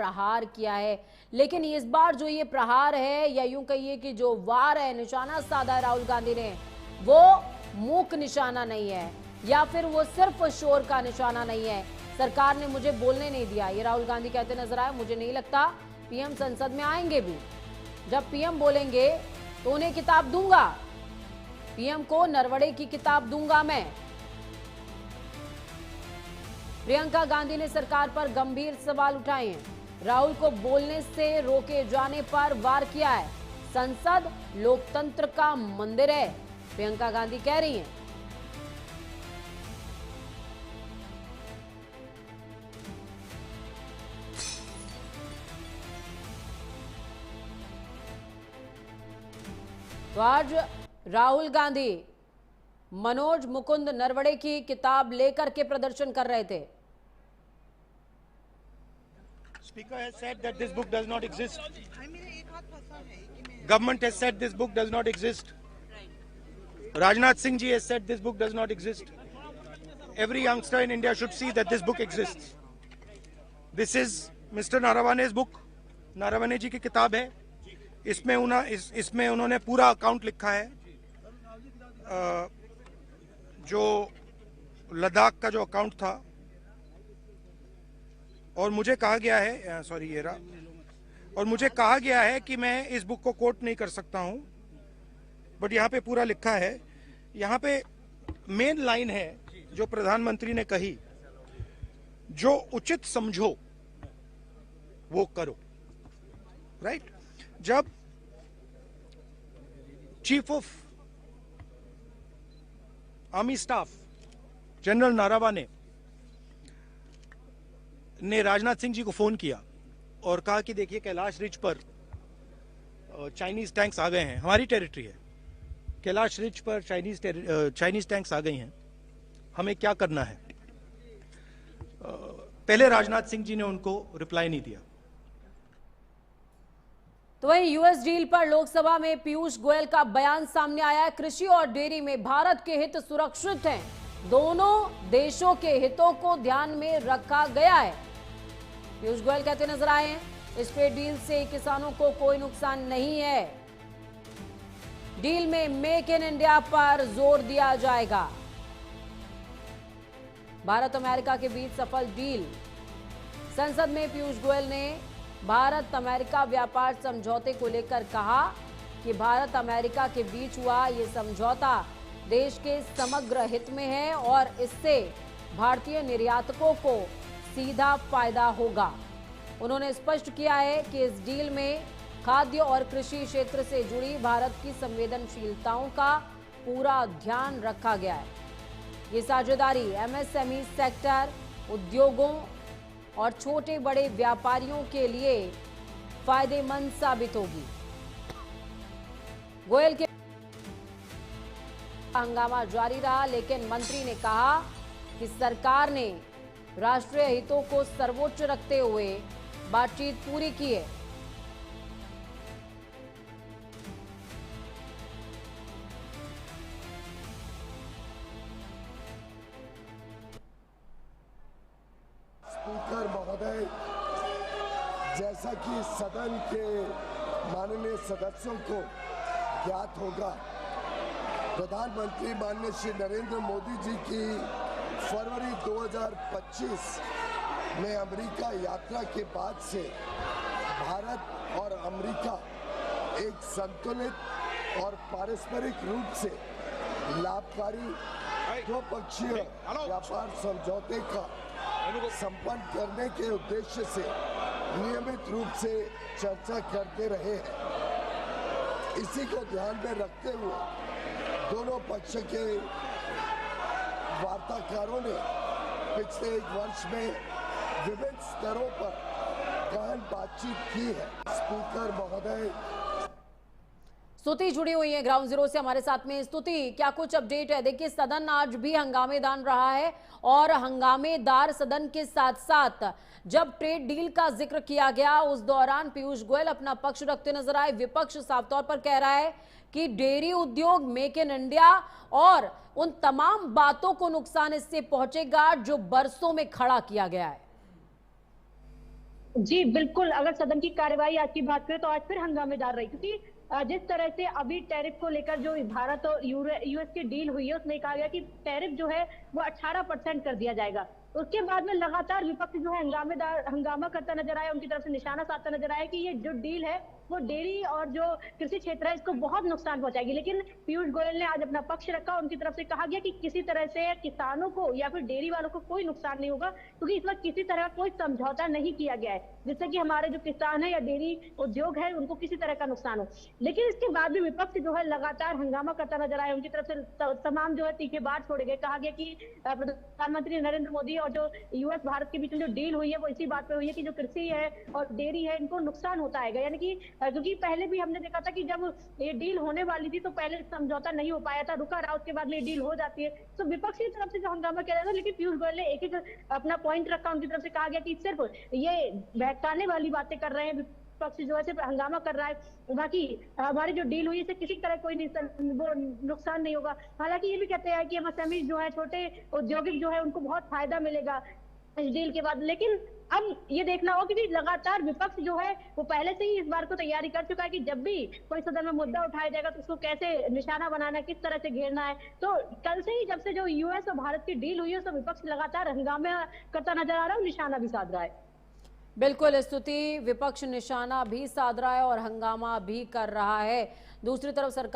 प्रहार किया है। लेकिन इस बार जो ये प्रहार है, या यूं कहिए कि जो वार है, निशाना साधा है राहुल गांधी ने, वो मूक निशाना नहीं है, या फिर वो सिर्फ शोर का निशाना नहीं है। सरकार ने मुझे बोलने नहीं दिया, ये राहुल गांधी कहते नजर आए। मुझे नहीं लगता पीएम संसद में आएंगे भी। जब पीएम बोलेंगे तो उन्हें किताब दूंगा, पीएम को नरवड़े की किताब दूंगा मैं। प्रियंका गांधी ने सरकार पर गंभीर सवाल उठाए हैं। राहुल को बोलने से रोके जाने पर वार किया है। संसद लोकतंत्र का मंदिर है, प्रियंका गांधी कह रही हैं। तो आज राहुल गांधी मनोज मुकुंद नरवड़े की किताब लेकर के प्रदर्शन कर रहे थे। Speaker has said that this book does not exist. Government has said this book does not exist. Rajnath Singh ji has said this book does not exist. Every youngster in India should see that this book exists. This is Mr. Narawane's book. Naravane जी की किताब है। इसमें उन्होंने पूरा account लिखा है, जो लद्दाख का जो अकाउंट था। और मुझे कहा गया है, और मुझे कहा गया है कि मैं इस बुक को कोट नहीं कर सकता हूं, बट यहाँ पे पूरा लिखा है। यहाँ पे मेन लाइन है जो प्रधानमंत्री ने कही, जो उचित समझो वो करो। राइट? जब chief of army staff general Naravane ने राजनाथ सिंह जी को फोन किया और कहा कि देखिए कैलाश रिज पर चाइनीज टैंक्स आ गए हैं, हमारी टेरिटरी है, कैलाश रिज पर चाइनीज टैंक्स आ गई हैं, हमें क्या करना है। पहले राजनाथ सिंह जी ने उनको रिप्लाई नहीं दिया। तो वहीं यूएस डील पर लोकसभा में पीयूष गोयल का बयान सामने आया है। कृषि और डेयरी में भारत के हित सुरक्षित हैं, दोनों देशों के हितों को ध्यान में रखा गया है, पीयूष गोयल कहते नजर आए हैं। इस ट्रेड डील से किसानों को कोई नुकसान नहीं है। डील में मेक इन इंडिया पर जोर दिया जाएगा। भारत अमेरिका के बीच सफल डील। संसद में पीयूष गोयल ने भारत अमेरिका व्यापार समझौते को लेकर कहा कि भारत अमेरिका के बीच हुआ ये समझौता देश के समग्र हित में है और इससे भारतीय निर्यातकों को सीधा फायदा होगा। उन्होंने स्पष्ट किया है कि इस डील में खाद्य और कृषि क्षेत्र से जुड़ी भारत की संवेदनशीलताओं का पूरा ध्यान रखा गया है। ये साझेदारी एमएसएमई सेक्टर, उद्योगों और छोटे बड़े व्यापारियों के लिए फायदेमंद साबित होगी। गोयल के हंगामा जारी रहा, लेकिन मंत्री ने कहा कि सरकार ने राष्ट्रीय हितों को सर्वोच्च रखते हुए बातचीत पूरी की है। स्पीकर महोदय, जैसा कि सदन के माननीय सदस्यों को ज्ञात होगा, प्रधानमंत्री माननीय श्री नरेंद्र मोदी जी की फरवरी 2025 में अमेरिका यात्रा के बाद से भारत और अमेरिका एक संतुलित और पारस्परिक रूप से लाभकारी द्विपक्षीय व्यापार समझौते का संपन्न करने के उद्देश्य से नियमित रूप से चर्चा करते रहे हैं। इसी को ध्यान में रखते हुए दोनों पक्ष के वार्ताकारों ने पिछले एक वर्ष में विभिन्न स्तरों पर गहन बातचीत की है। स्पीकर महोदय, स्तुति जुड़ी हुई है ग्राउंड जीरो से हमारे साथ में। स्तुति, क्या कुछ अपडेट है? देखिए, सदन आज भी हंगामेदार रहा है और हंगामेदार सदन के साथ साथ जब ट्रेड डील का जिक्र किया गया उस दौरान पीयूष गोयल अपना पक्ष रखते नजर आए। विपक्ष साफ तौर पर कह रहा है कि डेयरी उद्योग, मेक इन इंडिया और उन तमाम बातों को नुकसान इससे पहुंचेगा जो बरसों में खड़ा किया गया है। जी, बिल्कुल। अगर सदन की कार्यवाही आज की बात करें तो आज फिर हंगामेदार रही, क्योंकि जिस तरह से अभी टैरिफ को लेकर जो भारत और यूएस की डील हुई है, उसमें कहा गया कि टैरिफ जो है वो 18% कर दिया जाएगा। उसके बाद में लगातार विपक्ष जो है हंगामा करता नजर आया, उनकी तरफ से निशाना साधता नजर आया कि ये जो डील है वो डेयरी और जो कृषि क्षेत्र है इसको बहुत नुकसान पहुंचाएगी। लेकिन पीयूष गोयल ने आज अपना पक्ष रखा, उनकी तरफ से कहा गया कि किसी तरह से किसानों को या फिर डेयरी वालों को कोई नुकसान नहीं होगा, क्योंकि इस वक्त किसी तरह का कोई समझौता नहीं किया गया है जिससे कि हमारे जो किसान है या डेयरी उद्योग है उनको किसी तरह का नुकसान हो। लेकिन इसके बाद भी विपक्ष जो है लगातार हंगामा करता नजर आया, उनकी तरफ से तमाम जो है तीखे बात छोड़े गए। कहा गया कि प्रधानमंत्री नरेंद्र मोदी और जो यूएस भारत के बीच में जो डील हुई है वो इसी बात पे हुई है कि जो कृषि है और डेयरी है इनको नुकसान होता है, यानी कि क्योंकि पहले भी हमने देखा था कि जब ये डील होने वाली थी तो पहले समझौता नहीं हो पाया था, रुका रहा, उसके बाद में डील हो जाती है। तो विपक्ष की तरफ से जो हंगामा किया जाता है, लेकिन पीयूष गोयल ने एक एक अपना पॉइंट रखा, उनकी तरफ से कहा गया कि सिर्फ ये बहकाने वाली बातें कर रहे हैं, विपक्ष जो है सिर्फ हंगामा कर रहा है, बाकी हमारी जो डील हुई है इससे किसी तरह कोई वो नुकसान नहीं होगा। हालांकि ये भी कहते हैं कि एमएसएमई जो है, छोटे औद्योगिक जो है, उनको बहुत फायदा मिलेगा इस डील के बाद। लेकिन अब ये देखना होगा कि लगातार विपक्ष जो है वो पहले से ही इस बार को तैयारी कर चुका है कि जब भी कोई सदन में मुद्दा उठाया जाएगा तो उसको कैसे निशाना बनाना है, किस तरह से घेरना है। तो कल से ही जब से जो यूएस और भारत की डील हुई है तो विपक्ष लगातार हंगामा करता नजर आ रहा है और निशाना भी साध रहा है। बिल्कुल स्तुति, विपक्ष निशाना भी साध रहा है और हंगामा भी कर रहा है। दूसरी तरफ सरकार